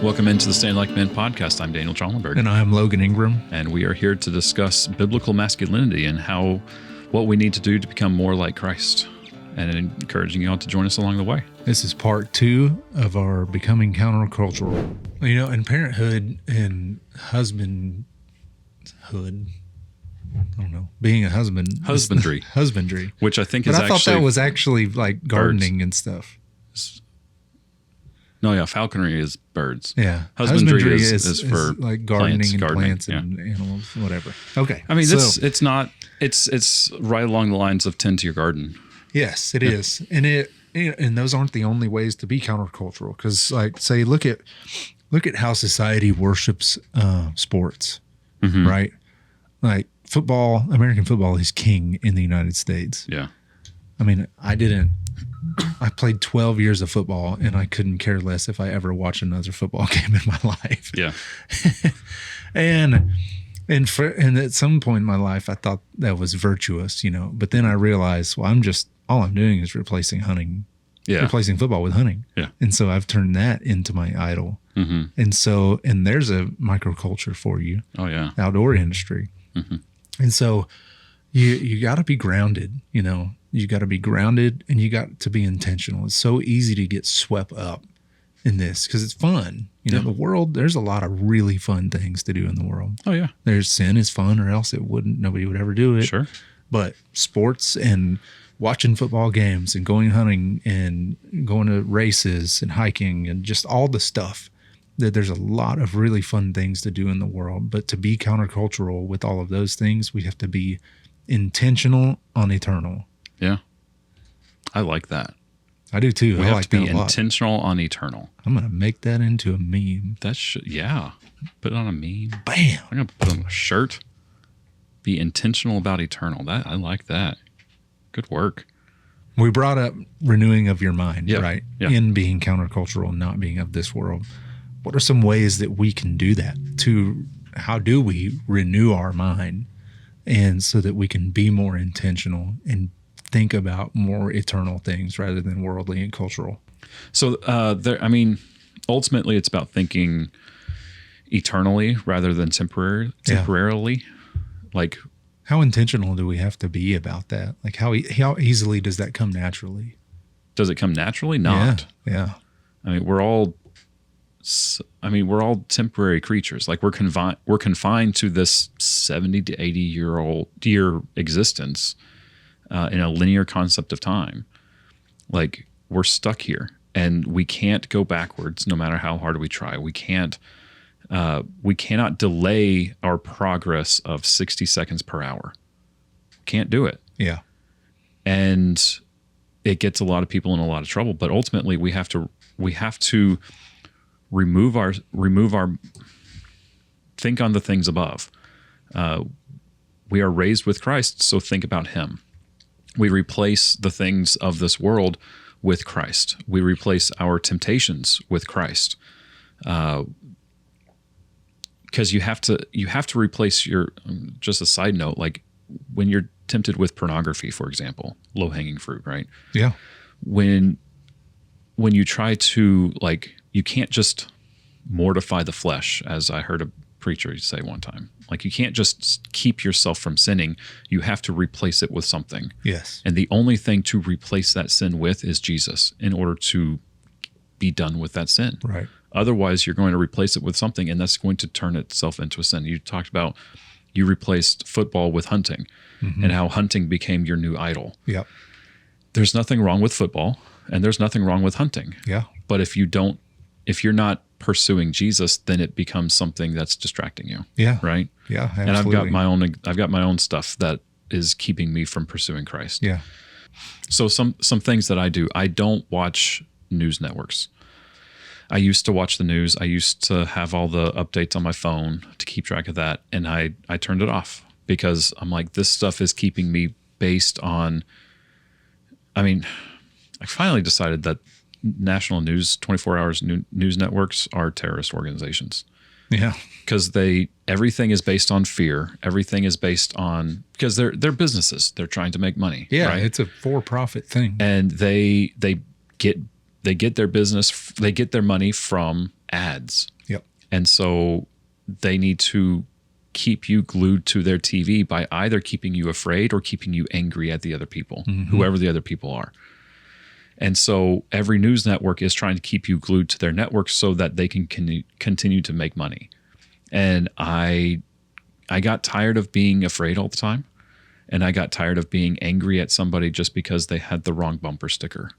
Welcome into the Stand Like Men podcast. I'm Daniel Trollenberg. And I'm Logan Ingram. And we are here to discuss biblical masculinity and what we need to do to become more like Christ, and encouraging you all to join us along the way. This is part 2 of our Becoming Countercultural. You know, in parenthood and husbandhood, I don't know, being a husbandry, which I think but is I thought that was actually like gardening and stuff. No, yeah, falconry is birds. Yeah, husbandry is for like gardening and plants yeah. and animals, whatever. Okay, I mean, it's right along the lines of tend to your garden. Yes, it is, and those aren't the only ways to be countercultural. Because, like, say, look at how society worships sports, right? Like football, American football is king in the United States. Yeah, I mean, I played 12 years of football, and I couldn't care less if I ever watched another football game in my life. Yeah. and at some point in my life, I thought that was virtuous, you know, but then I realized, well, all I'm doing is replacing football with hunting. Yeah. And so I've turned that into my idol. Mm-hmm. And there's a microculture for you. Oh yeah. Outdoor industry. Mm-hmm. And so you got to be grounded, you know. You got to be grounded, and you got to be intentional. It's so easy to get swept up in this because it's fun. You know, the world, there's a lot of really fun things to do in the world. Oh, yeah. There's sin is fun, or else nobody would ever do it. Sure. But sports and watching football games and going hunting and going to races and hiking and just all the stuff, that there's a lot of really fun things to do in the world. But to be countercultural with all of those things, we have to be intentional on eternal. Yeah. I like that. I do too. We have to be intentional on eternal. I'm going to make that into a meme. Yeah. Put it on a meme. Bam. I'm going to put it on a shirt. Be intentional about eternal. I like that. Good work. We brought up renewing of your mind, right? Yeah. In being countercultural and not being of this world. What are some ways that we can do that? How do we renew our mind, and so that we can be more intentional and think about more eternal things rather than worldly and cultural? So, ultimately it's about thinking eternally rather than temporarily. Like, how intentional do we have to be about that? Like, how easily does that come naturally? Does it come naturally? Not. Yeah. I mean, we're all temporary creatures. Like, we're confined to this 70 to 80 year existence. In a linear concept of time. Like, we're stuck here, and we can't go backwards no matter how hard we try. We cannot delay our progress of 60 seconds per hour. Can't do it. Yeah. And it gets a lot of people in a lot of trouble, but ultimately we have to remove our think on the things above. We are raised with Christ, so think about him. We replace the things of this world with Christ. We replace our temptations with Christ. Because you have to replace just a side note, like when you're tempted with pornography, for example, low-hanging fruit, right? Yeah. When you try to, like, you can't just mortify the flesh, as I heard a preacher say one time. Like, you can't just keep yourself from sinning. You have to replace it with something. Yes. And the only thing to replace that sin with is Jesus, in order to be done with that sin. Right. Otherwise, you're going to replace it with something, and that's going to turn itself into a sin. You talked about you replaced football with hunting, and how hunting became your new idol. Yep. There's nothing wrong with football, and there's nothing wrong with hunting. Yeah. But if you're not pursuing Jesus, then it becomes something that's distracting you. Yeah. Right. Yeah. Absolutely. And I've got my own stuff that is keeping me from pursuing Christ. Yeah. So some things that I do, I don't watch news networks. I used to watch the news. I used to have all the updates on my phone to keep track of that. And I turned it off because I'm like, this stuff is keeping me based on, I finally decided that national news, 24 hours news networks are terrorist organizations. Yeah. Because everything is based on fear. Everything is based on, because they're businesses. They're trying to make money. Yeah. Right? It's a for-profit thing. And they get their business, they get their money from ads. Yep. And so they need to keep you glued to their TV by either keeping you afraid or keeping you angry at the other people, whoever the other people are. And so every news network is trying to keep you glued to their network so that they can continue to make money. And I got tired of being afraid all the time. And I got tired of being angry at somebody just because they had the wrong bumper sticker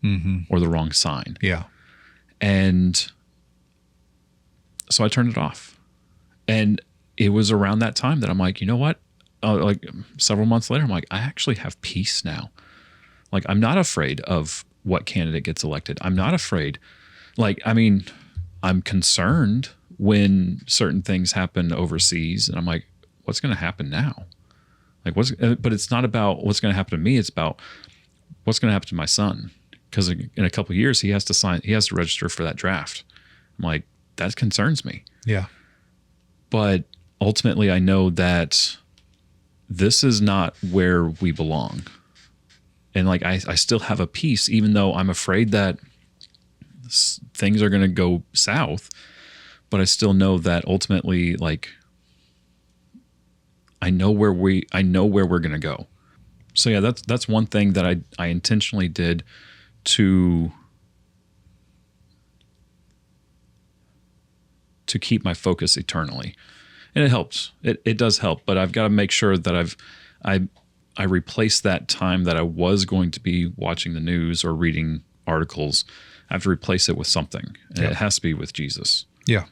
or the wrong sign. Yeah. And so I turned it off. And it was around that time that I'm like, you know what? Like several months later, I'm like, I actually have peace now. Like, I'm not afraid of what candidate gets elected. I'm not afraid. Like, I mean, I'm concerned when certain things happen overseas. And I'm like, what's going to happen now? Like, but it's not about what's going to happen to me. It's about what's going to happen to my son. Because in a couple of years, he has to register for that draft. I'm like, that concerns me. Yeah. But ultimately, I know that this is not where we belong. And like, I still have a peace, even though I'm afraid that things are going to go south. But I still know that ultimately, like, I know where we're going to go. So yeah, that's one thing that I intentionally did to keep my focus eternally. And it helps. It does help, but I've got to make sure that I replace that time that I was going to be watching the news or reading articles. I have to replace it with something. And it has to be with Jesus. Yeah.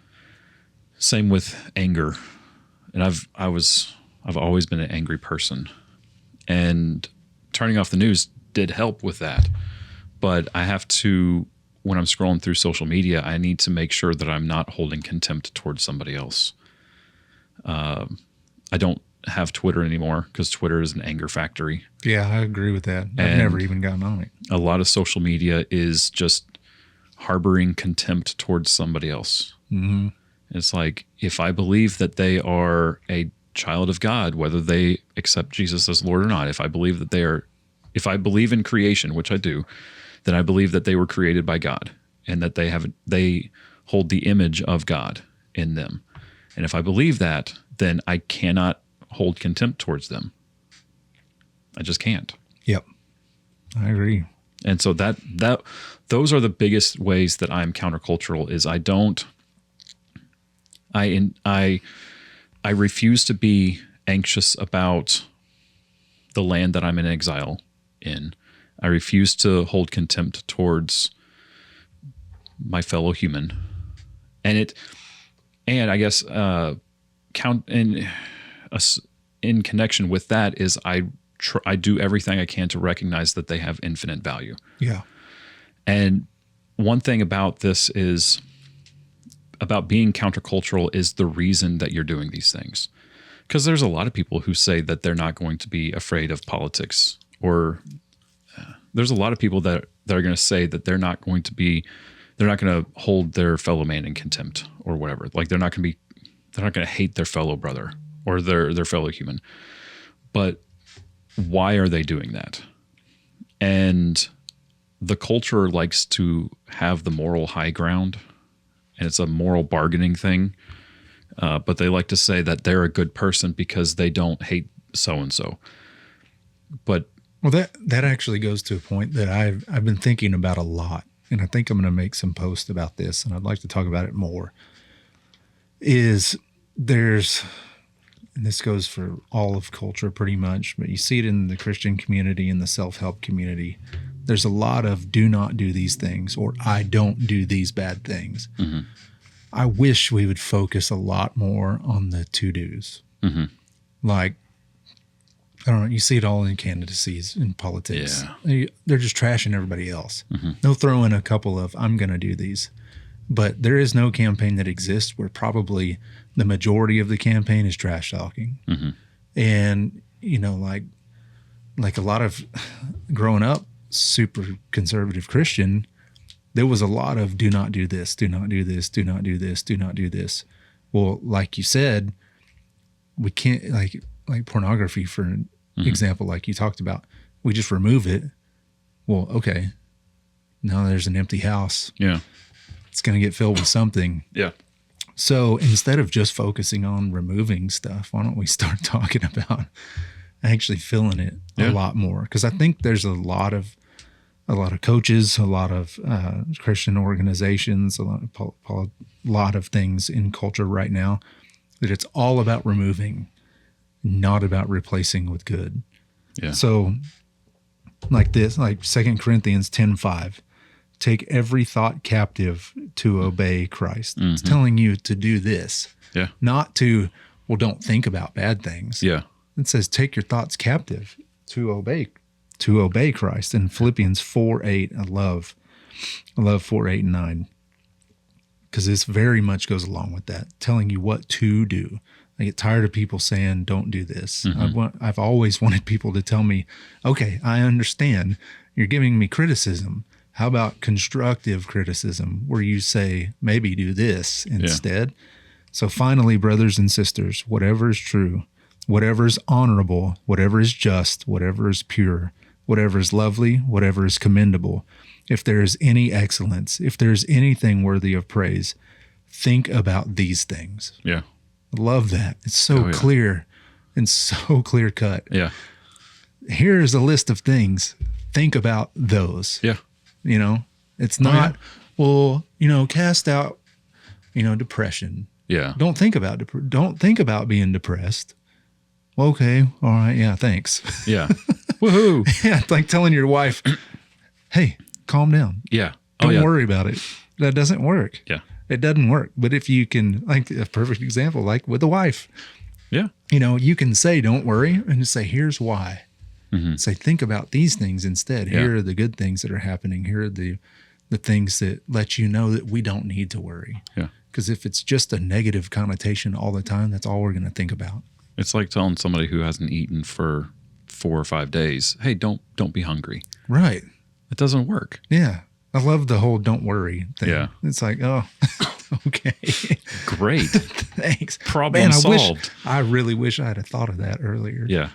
Same with anger. And I've always been an angry person. And turning off the news did help with that. But I have to, when I'm scrolling through social media, I need to make sure that I'm not holding contempt towards somebody else. I don't have Twitter anymore because Twitter is an anger factory. Yeah, I agree with that. I've never even gotten on it. A lot of social media is just harboring contempt towards somebody else. Mm-hmm. It's like, if I believe that they are a child of God, whether they accept Jesus as Lord or not, if I believe in creation, which I do, then I believe that they were created by God and that they hold the image of God in them. And if I believe that, then I cannot hold contempt towards them. I just can't. Yep. I agree. And so those are the biggest ways that I'm countercultural. Is I refuse to be anxious about the land that I'm in exile in. I refuse to hold contempt towards my fellow human. And I guess in connection with that is I do everything I can to recognize that they have infinite value. Yeah. And one thing about this is about being countercultural is the reason that you're doing these things. Because there's a lot of people who say that they're not going to be afraid of politics, or there's a lot of people that are going to say that they're not going to hold their fellow man in contempt or whatever. Like they're not going to hate their fellow brother or their fellow human. But why are they doing that? And the culture likes to have the moral high ground, and it's a moral bargaining thing. But they like to say that they're a good person because they don't hate so-and-so. But well, that actually goes to a point that I've been thinking about a lot, and I think I'm going to make some posts about this, and I'd like to talk about it more. And this goes for all of culture pretty much, but you see it in the Christian community and the self-help community. There's a lot of do not do these things, or I don't do these bad things. Mm-hmm. I wish we would focus a lot more on the to-dos. Mm-hmm. Like, I don't know, you see it all in candidacies in politics. Yeah. They're just trashing everybody else. Mm-hmm. They'll throw in a couple of, I'm going to do these. But there is no campaign that exists where probably the majority of the campaign is trash talking. Mm-hmm. And, like a lot of growing up, super conservative Christian, there was a lot of do not do this, do not do this, do not do this, do not do this. Well, like you said, we can't, like pornography, for example, like you talked about, we just remove it. Well, okay, now there's an empty house. Yeah. it's going to get filled with something. Yeah. So instead of just focusing on removing stuff, why don't we start talking about actually filling it a lot more? Because I think there's a lot of coaches, a lot of Christian organizations, a lot of things in culture right now that it's all about removing, not about replacing with good. Yeah. So like 2 Corinthians 10:5, take every thought captive to obey Christ. It's telling you to do this, not to, well, don't think about bad things. Yeah. It says, take your thoughts captive to obey Christ. In Philippians 4:8, I love 4:8 and 9, because this very much goes along with that, telling you what to do. I get tired of people saying, don't do this. I've always wanted people to tell me, okay, I understand you're giving me criticism. How about constructive criticism where you say, maybe do this instead? So finally, brothers and sisters, whatever is true, whatever is honorable, whatever is just, whatever is pure, whatever is lovely, whatever is commendable, if there is any excellence, if there is anything worthy of praise, think about these things. Yeah. I love that. It's so clear and so clear cut. Yeah. Here's a list of things. Think about those. Yeah. You know, it's not, well, you know, cast out, you know, depression. Yeah. Don't think about being depressed. Well, okay. All right. Yeah. Thanks. Yeah. Woohoo. Yeah. It's like telling your wife, hey, calm down. Yeah. Don't worry about it. That doesn't work. Yeah. It doesn't work. But if you can, like a perfect example, like with a wife, yeah, you know, you can say, don't worry, and just say, here's why. Say, think about these things instead. Here are the good things that are happening. Here are the things that let you know that we don't need to worry. Yeah. Because if it's just a negative connotation all the time, that's all we're going to think about. It's like telling somebody who hasn't eaten for 4 or 5 days, hey, don't be hungry. Right. It doesn't work. Yeah. I love the whole don't worry thing. Yeah. It's like, oh, okay. Great. Thanks. Problem solved. I really wish I had thought of that earlier. Yeah.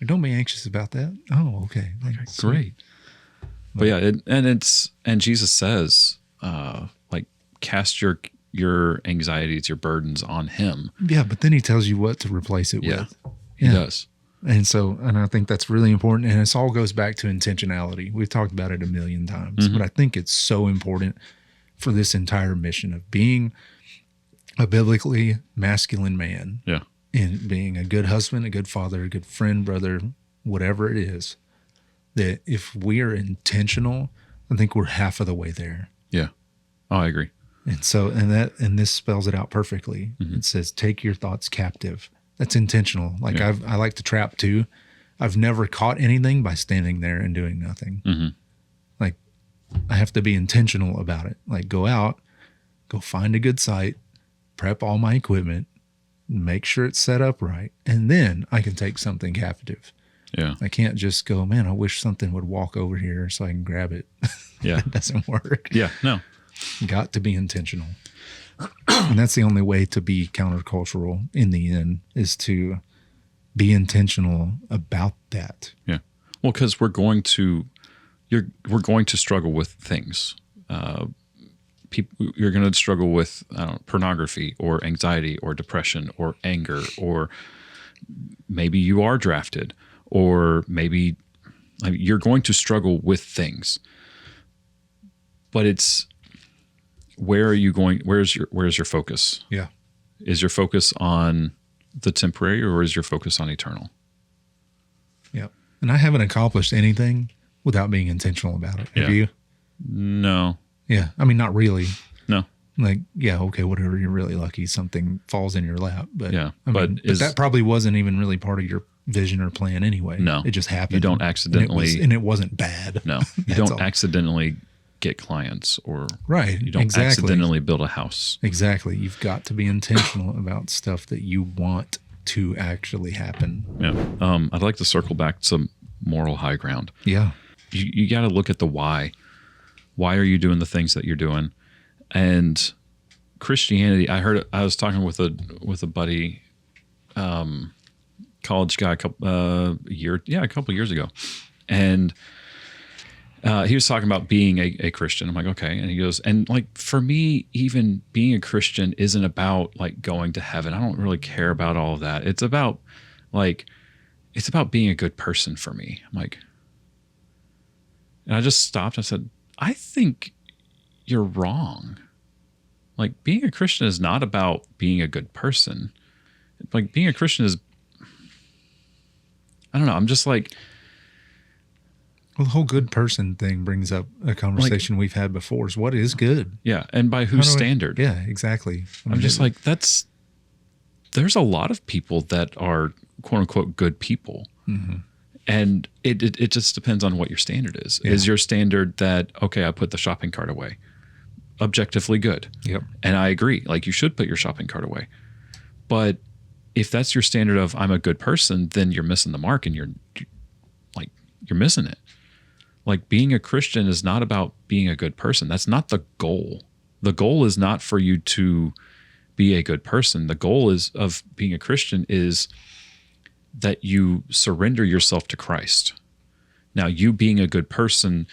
Don't be anxious about that. Oh, okay. Great. But yeah, and Jesus says, like, cast your anxieties, your burdens on him. Yeah, but then he tells you what to replace it with. He does. And I think that's really important. And it all goes back to intentionality. We've talked about it a million times, but I think it's so important for this entire mission of being a biblically masculine man. Yeah. And being a good husband, a good father, a good friend, brother, whatever it is, that if we are intentional, I think we're half of the way there. Yeah. Oh, I agree. And so, and this spells it out perfectly. It says, take your thoughts captive. That's intentional. Like I like to trap too. I've never caught anything by standing there and doing nothing. Like I have to be intentional about it. Like go out, go find a good site, prep all my equipment, make sure it's set up right, and then I can take something captive. Yeah. I can't just go, man, I wish something would walk over here so I can grab it. Yeah. That doesn't work. Yeah. No. Got to be intentional. And that's the only way to be countercultural in the end, is to be intentional about that. Yeah. Well, because we're going to struggle with things. You're going to struggle with pornography or anxiety or depression or anger, or maybe you are drafted, or maybe you're going to struggle with things. But it's, where are you going? Where's your focus? Yeah. Is your focus on the temporary, or is your focus on eternal? Yeah. And I haven't accomplished anything without being intentional about it. Have you? No. Yeah. I mean, not really. No. Like, yeah, okay, whatever. You're really lucky something falls in your lap. But yeah, but that probably wasn't even really part of your vision or plan anyway. No. It just happened. You don't accidentally. And it wasn't bad. No. You don't accidentally get clients, or right. You don't accidentally build a house. Exactly. You've got to be intentional about stuff that you want to actually happen. Yeah. I'd like to circle back to moral high ground. Yeah. You got to look at the why. Why are you doing the things that you're doing? And Christianity, I was talking with a buddy, college guy a couple years ago. And he was talking about being a Christian. I'm like, okay. And he goes, and like, for me, even being a Christian isn't about like going to heaven. I don't really care about all of that. It's about being a good person for me. I'm like, and I just stopped. I said, I think you're wrong. Like, being a Christian is not about being a good person. Like, being a Christian is, I don't know. I'm just like, Well, the whole good person thing brings up a conversation we've had before is what is good? yeah. And by whose standard? Yeah, exactly. I'm just like, there's a lot of people that are quote unquote good people. Mm-hmm. And it just depends on what your standard is. Yeah. Is your standard that, okay, I put the shopping cart away? Objectively good. Yep. And I agree. Like, you should put your shopping cart away. But if that's your standard of I'm a good person, then you're missing the mark, and you're missing it. Like, being a Christian is not about being a good person. That's not the goal. The goal is not for you to be a good person. The goal of being a Christian is that you surrender yourself to Christ. Now, you being a good person,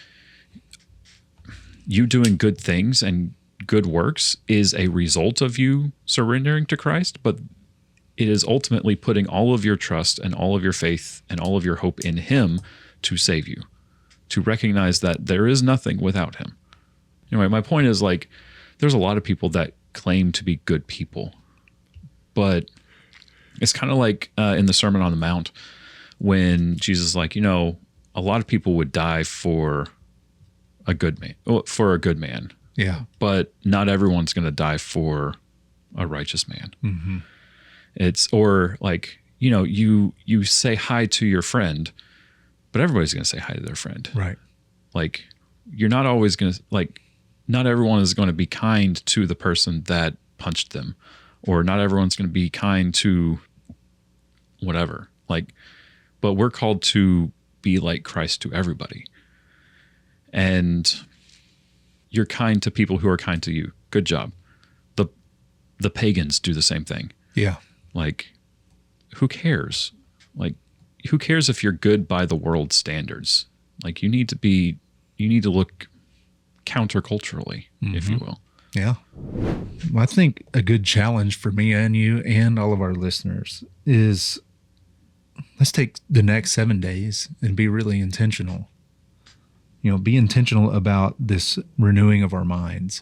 you doing good things and good works is a result of you surrendering to Christ, but it is ultimately putting all of your trust and all of your faith and all of your hope in Him to save you, to recognize that there is nothing without Him. Anyway, my point is, like, there's a lot of people that claim to be good people, but it's kind of like in the Sermon on the Mount when Jesus is like, a lot of people would die for a good man, Yeah. but not everyone's going to die for a righteous man. Mm-hmm. Or like, you say hi to your friend, but everybody's going to say hi to their friend. Right. Like, you're not always going to, like, not everyone is going to be kind to the person that punched them, or not everyone's going to be kind to whatever. Like, but we're called to be like Christ to everybody. And you're kind to people who are kind to you. Good job. The pagans do the same thing. Yeah. Like, who cares? Like, who cares if you're good by the world's standards? Like, you need to look counterculturally, if you will. Yeah. Well, I think a good challenge for me and you and all of our listeners is, let's take the next 7 days and be really intentional. Be intentional about this renewing of our minds.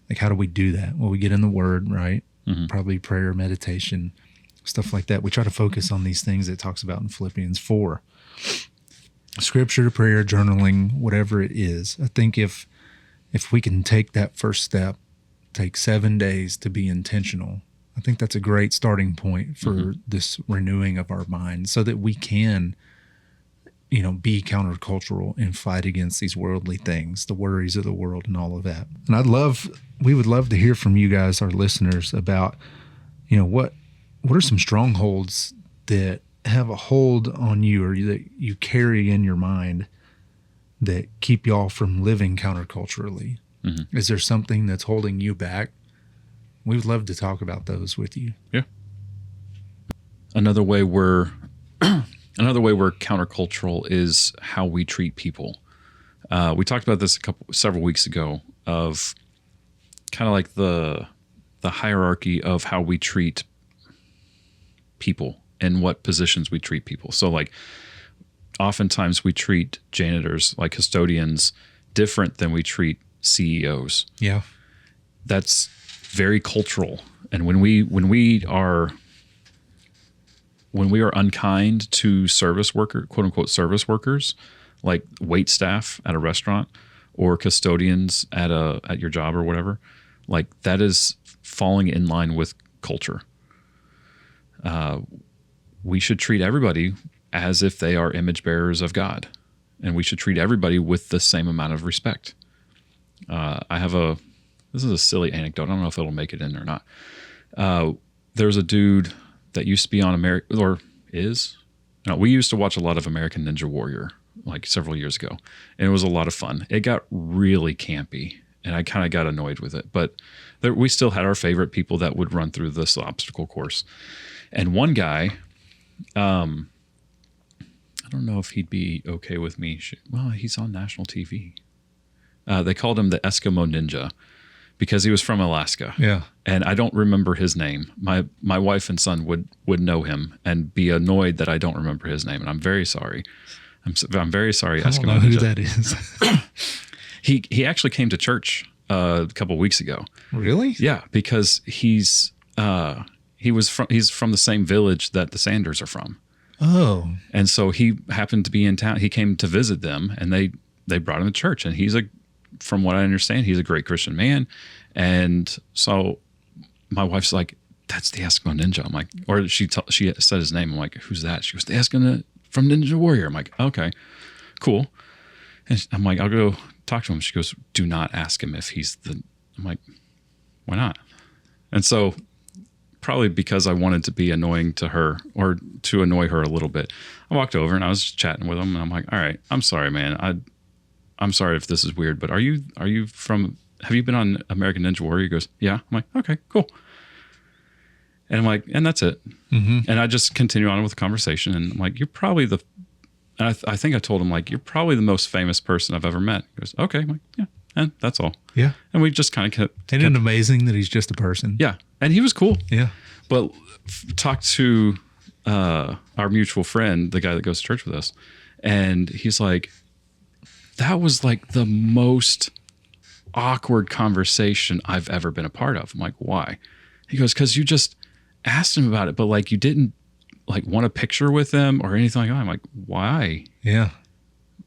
Like, how do we do that? Well, we get in the Word, right? Mm-hmm. Probably prayer, meditation, stuff like that. We try to focus on these things that it talks about in Philippians 4. Scripture, prayer, journaling, whatever it is. I think if we can take that first step, take 7 days to be intentional, I think that's a great starting point for this renewing of our minds so that we can, be countercultural and fight against these worldly things, the worries of the world and all of that. And we would love to hear from you guys, our listeners, about, what are some strongholds that have a hold on you or that you carry in your mind that keep y'all from living counterculturally? Mm-hmm. Is there something that's holding you back? We would love to talk about those with you. Yeah. Another way we're countercultural is how we treat people. We talked about this several weeks ago, of kind of like the hierarchy of how we treat people and what positions we treat people. So, like, oftentimes we treat janitors, like custodians, different than we treat CEOs. Yeah. That's very cultural. And when we are unkind to quote unquote service workers, like wait staff at a restaurant or custodians at your job or whatever, like, that is falling in line with culture. We should treat everybody as if they are image bearers of God, and we should treat everybody with the same amount of respect. This is a silly anecdote. I don't know if it'll make it in or not. There's a dude that used to be on we used to watch a lot of American Ninja Warrior, like, several years ago, and it was a lot of fun. It got really campy, and I kind of got annoyed with it, but we still had our favorite people that would run through this obstacle course. And one guy, I don't know if he'd be okay with me. Well, he's on national TV. They called him the Eskimo Ninja because he was from Alaska. Yeah. And I don't remember his name. My wife and son would know him and be annoyed that I don't remember his name. And I'm very sorry. I'm very sorry, I don't Eskimo know who Ninja. that is. He actually came to church a couple of weeks ago. Really? Yeah, because he's from the same village that the Sanders are from. Oh. And so he happened to be in town. He came to visit them, and they brought him to church. And from what I understand, he's a great Christian man. And so my wife's like, "That's the Eskimo Ninja." I'm like, or she said his name. I'm like, "Who's that?" She goes, "The Eskimo from Ninja Warrior." I'm like, "Okay, cool." And I'm like, "I'll go talk to him." She goes, "Do not ask him if he's the." I'm like, "Why not?" And so, probably because I wanted to be annoying to her or to annoy her a little bit, I walked over and I was chatting with him, and I'm like, "All right, I'm sorry, man. I'm sorry if this is weird, but have you been on American Ninja Warrior?" He goes, "Yeah." I'm like, "Okay, cool." And I'm like, and that's it. Mm-hmm. And I just continue on with the conversation, and I'm like, "You're probably I think I told him, like, "You're probably the most famous person I've ever met." He goes, "Okay." I'm like, "Yeah, and that's all." Yeah. And we just kind of kept. Isn't it amazing that he's just a person? Yeah, and he was cool. Yeah. But talked to our mutual friend, the guy that goes to church with us, and he's like, "That was like the most awkward conversation I've ever been a part of." I'm like, "Why?" He goes, "Because you just asked him about it, but like you didn't like want a picture with him or anything like that." I'm like, "Why? Yeah.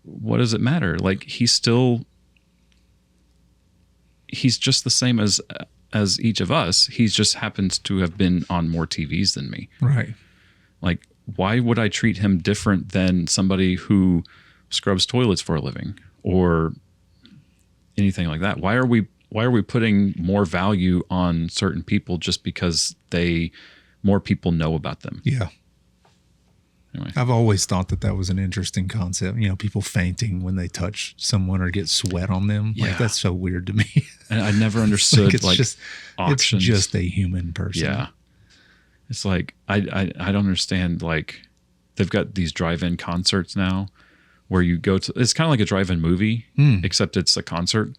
What does it matter? Like he's just the same as each of us. He just happens to have been on more TVs than me. Right. Like, why would I treat him different than somebody who scrubs toilets for a living or anything like that? Why are we putting more value on certain people just because more people know about them?" Yeah. Anyway. I've always thought that was an interesting concept. You know, people fainting when they touch someone or get sweat on them. Yeah. Like, that's so weird to me. And I never understood it's auctions. It's just a human person. Yeah. It's like, I don't understand. Like, they've got these drive-in concerts now where you go to, it's kind of like a drive-in movie, except it's a concert.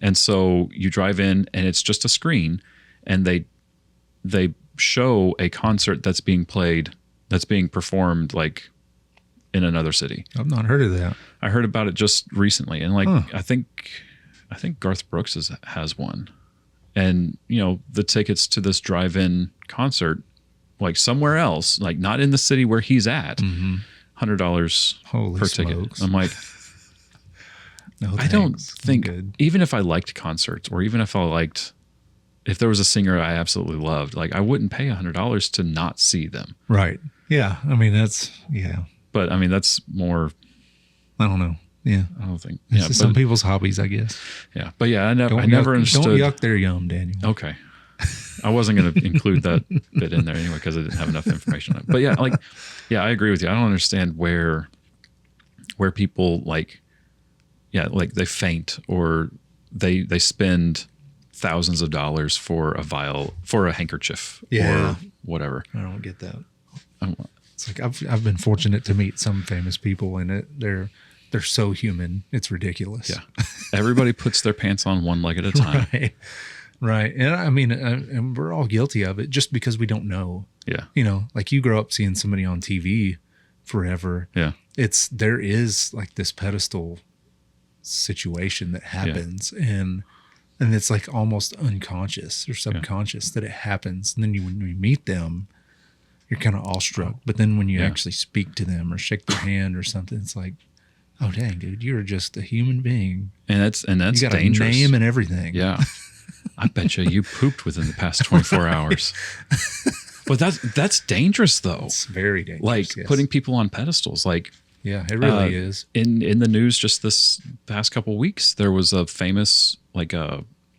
And so you drive in and it's just a screen, and they show a concert that's being performed like in another city. I've not heard of that. I heard about it just recently, and like I think Garth Brooks has one, and you know the tickets to this drive-in concert, like somewhere else, like not in the city where he's at, $100 per ticket. Smokes. I'm like, No, I don't thanks. think I'm good. even if I liked concerts, or even if there was a singer I absolutely loved, like I wouldn't pay $100 to not see them. Right. Yeah. I mean, yeah. But I mean, that's more. I don't know. Yeah. I don't think. It's Yeah, just some people's hobbies, I guess. yeah. But yeah, I never Don't understood. yuck their yum, Daniel. Okay. I wasn't going to include that bit in there anyway because I didn't have enough information on it. But yeah, I agree with you. I don't understand where people like they faint or they spend thousands of dollars for a handkerchief or whatever. I don't get that. It's like I've been fortunate to meet some famous people, and they're so human. It's ridiculous. Yeah. Everybody puts their pants on one leg at a time. Right. Right. And I mean, and we're all guilty of it just because we don't know. Yeah. You know, like you grow up seeing somebody on TV forever. Yeah. There is like this pedestal situation that happens, and it's like almost unconscious or subconscious that it happens. And then when you meet them, you're kind of awestruck. But then when you actually speak to them or shake their hand or something, it's like, oh dang, dude, you're just a human being. And that's You got dangerous. a name and everything. Yeah. I bet you pooped within the past 24 hours. But that's dangerous though. It's very dangerous. Like yes. putting people on pedestals. Like Yeah, it really is. In the news just this past couple of weeks, there was a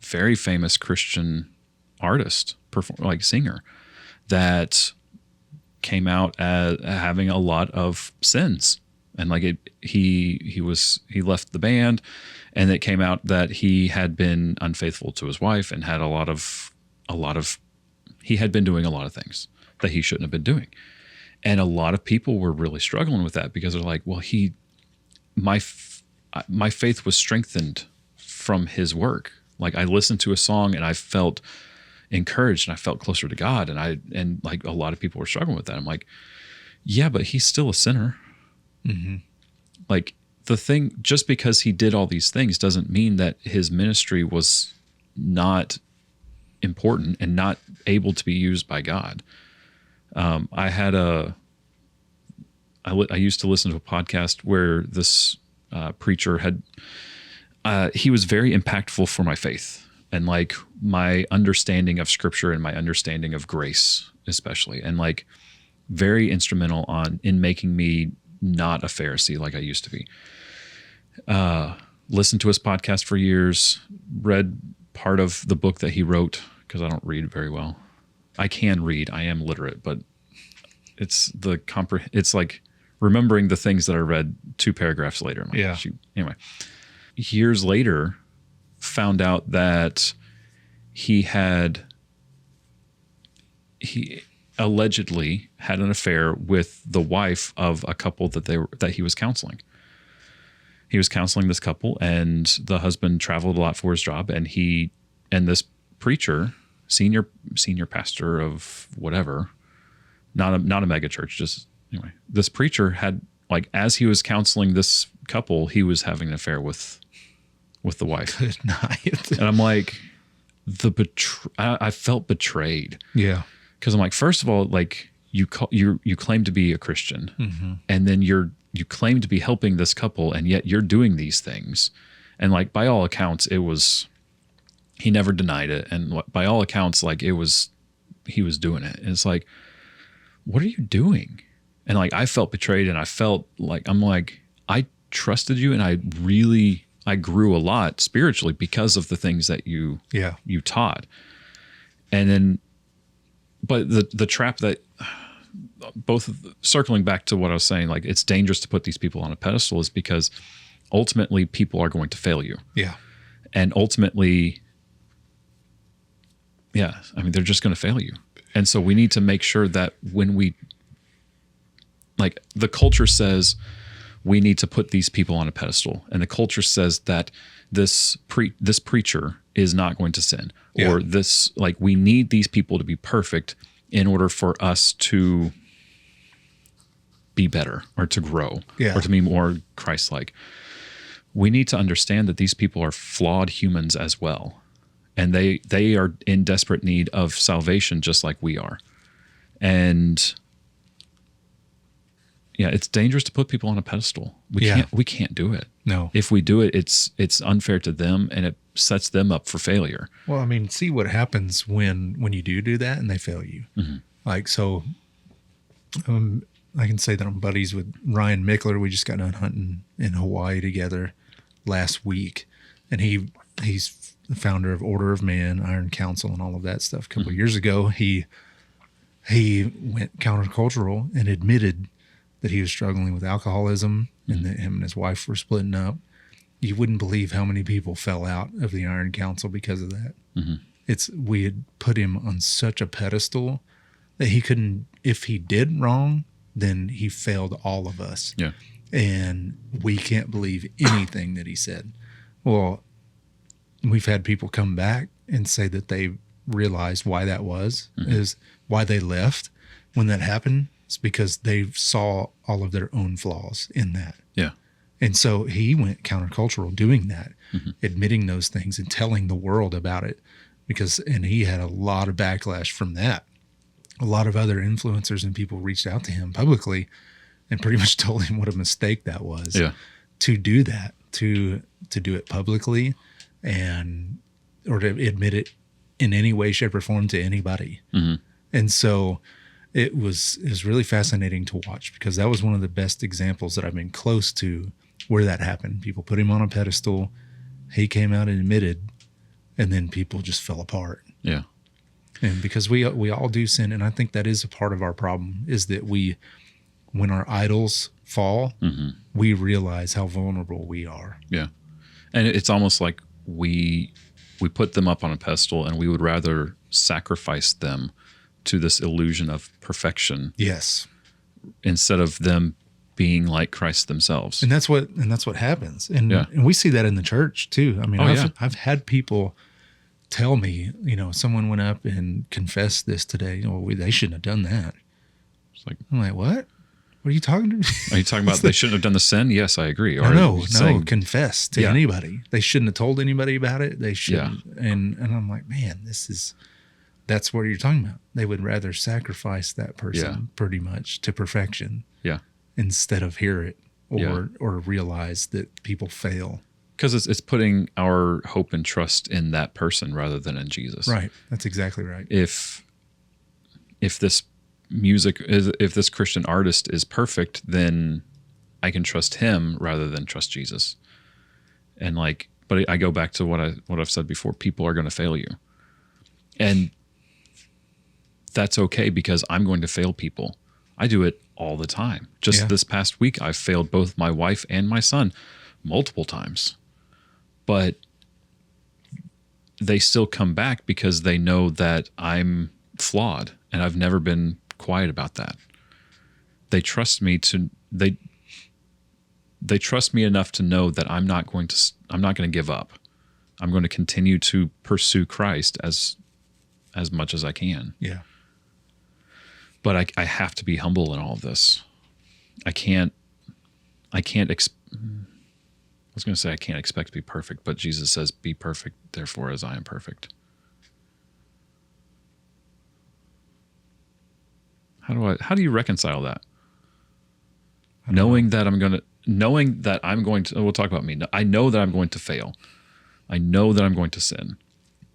very famous Christian artist, singer, that came out as having a lot of sins, and he left the band, and it came out that he had been unfaithful to his wife and had he had been doing a lot of things that he shouldn't have been doing. And a lot of people were really struggling with that because they're like, well, my faith was strengthened from his work. Like I listened to a song and I felt encouraged and I felt closer to God. And like a lot of people were struggling with that. I'm like, yeah, but he's still a sinner. Mm-hmm. Like the thing, just because he did all these things doesn't mean that his ministry was not important and not able to be used by God. I used to listen to a podcast where this preacher he was very impactful for my faith and like my understanding of scripture and my understanding of grace, especially, and like very instrumental in making me not a Pharisee like I used to be. Listened to his podcast for years, read part of the book that he wrote because I don't read very well. I can read. I am literate, but it's like remembering the things that I read 2 paragraphs later. I'm like, yeah. Shoot. Anyway, years later, found out that he allegedly had an affair with the wife of a couple that he was counseling. He was counseling this couple, and the husband traveled a lot for his job, and this preacher, senior pastor of whatever, not a mega church, just anyway, this preacher had, like, as he was counseling this couple, he was having an affair with the wife. Good night. And I'm like, I felt betrayed. Yeah. Because I'm like, first of all, like you claim to be a Christian, mm-hmm. and then you claim to be helping this couple, and yet you're doing these things. And like by all accounts, he never denied it, and by all accounts, like he was doing it. And it's like, what are you doing? And like I felt betrayed, and I felt like I trusted you, and I grew a lot spiritually because of the things that you taught. And then, but the trap that circling back to what I was saying, like it's dangerous to put these people on a pedestal, is because ultimately people are going to fail you. Yeah. And ultimately, yeah, I mean, they're just going to fail you. And so we need to make sure that when like the culture says we need to put these people on a pedestal, and the culture says that this preacher is not going to sin, or this, like, we need these people to be perfect in order for us to be better or to grow or to be more Christ-like. We need to understand that these people are flawed humans as well, and they are in desperate need of salvation just like we are. And yeah, it's dangerous to put people on a pedestal. We can't do it. No. If we do it, it's unfair to them, and it sets them up for failure. Well, I mean, see what happens when you do that and they fail you. Mm-hmm. Like, so I can say that I'm buddies with Ryan Mickler. We just got done hunting in Hawaii together last week, and he's the founder of Order of Man, Iron Council, and all of that stuff. A couple of years ago, he went countercultural and admitted that he was struggling with alcoholism, and that him and his wife were splitting up. You wouldn't believe how many people fell out of the Iron Council because of that. Mm-hmm. We had put him on such a pedestal that he couldn't, if he did wrong, then he failed all of us. Yeah. And we can't believe anything that he said. Well, we've had people come back and say that they realized why that was, is why they left when that happened. It's because they saw all of their own flaws in that. Yeah. And so he went countercultural doing that, admitting those things and telling the world about it, and he had a lot of backlash from that. A lot of other influencers and people reached out to him publicly and pretty much told him what a mistake that was to do that, to do it publicly or to admit it in any way, shape, or form to anybody. Mm-hmm. And so it was really fascinating to watch, because that was one of the best examples that I've been close to where that happened. People put him on a pedestal. He came out and admitted, and then people just fell apart. Yeah. And because we all do sin, and I think that is a part of our problem, is that when our idols fall, we realize how vulnerable we are. Yeah. And it's almost like we put them up on a pedestal, and we would rather sacrifice them to this illusion of perfection. Yes. instead of them being like Christ themselves. And that's what happens. And Yeah. and we see that in the church too. I mean, Oh, I've yeah. I've had people tell me, someone went up and confessed this today. They shouldn't have done that. It's like, I'm like, what? What are you talking to me? are you talking about they shouldn't have done the sin? Yes, I agree. Or No, saying- confess to Yeah. anybody. They shouldn't have told anybody about it. They shouldn't. And I'm like, man, that's what you're talking about. They would rather sacrifice that person pretty much to perfection Yeah. instead of hear it or realize that people fail. Because it's putting our hope and trust in that person rather than in Jesus. Right. That's exactly right. If this if this Christian artist is perfect, then I can trust him rather than trust Jesus. And but I go back to what I've said before. People are going to fail you, and that's okay because I'm going to fail people. I do it all the time. Just this past week, I've failed both my wife and my son multiple times, but they still come back because they know that I'm flawed, and I've never been quiet about that. They trust me they trust me enough to know that I'm not going to give up. I'm going to continue to pursue Christ as much as I can. Yeah. But I have to be humble in all of this. I was going to say I can't expect to be perfect, but Jesus says, "Be perfect, therefore, as I am perfect." How do you reconcile that? Knowing that I'm going to, we'll talk about me. I know that I'm going to fail. I know that I'm going to sin.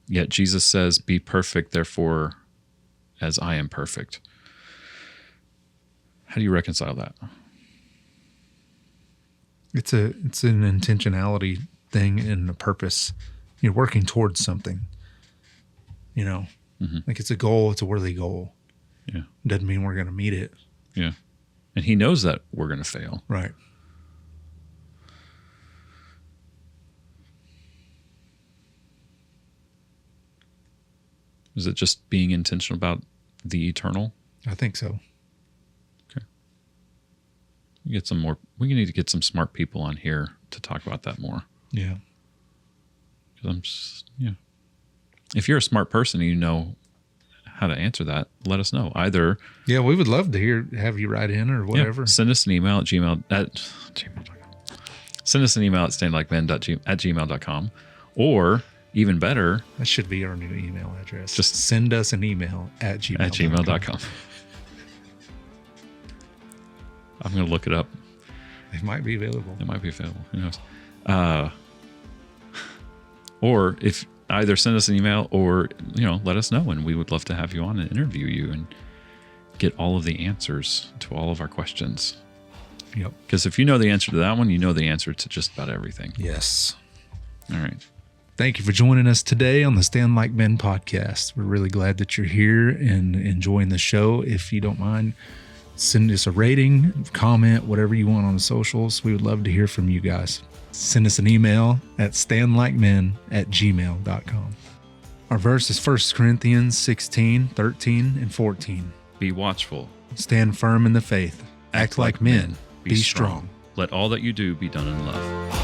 Yet Jesus says, "Be perfect, therefore, as I am perfect." How do you reconcile that? It's an intentionality thing and a purpose. You're working towards something. Like it's a goal. It's a worthy goal. Yeah. Doesn't mean we're going to meet it. Yeah. And he knows that we're going to fail. Right. Is it just being intentional about the eternal? I think so. Okay. We need to get some smart people on here to talk about that more. Yeah. Because if you're a smart person and you know how to answer that, let us know. Either Yeah, we would love to have you write in or whatever. send us an email at gmail.com. Send us an email at standlikemen@gmail.com, or even better, That should be our new email address. Just send us an email at gmail.com. at gmail.com. I'm going to look it up. It might be available. It might be available. Who knows? Or if either send us an email or, let us know, and we would love to have you on and interview you and get all of the answers to all of our questions. Yep. Because if you know the answer to that one, you know the answer to just about everything. Yes. All right. Thank you for joining us today on the Stand Like Men podcast. We're really glad that you're here and enjoying the show. If you don't mind, send us a rating, comment, whatever you want on the socials. We would love to hear from you guys. Send us an email at standlikemen@gmail.com. Our verse is 1 Corinthians 16, 13, and 14. Be watchful. Stand firm in the faith. Act like men. Be strong. Let all that you do be done in love.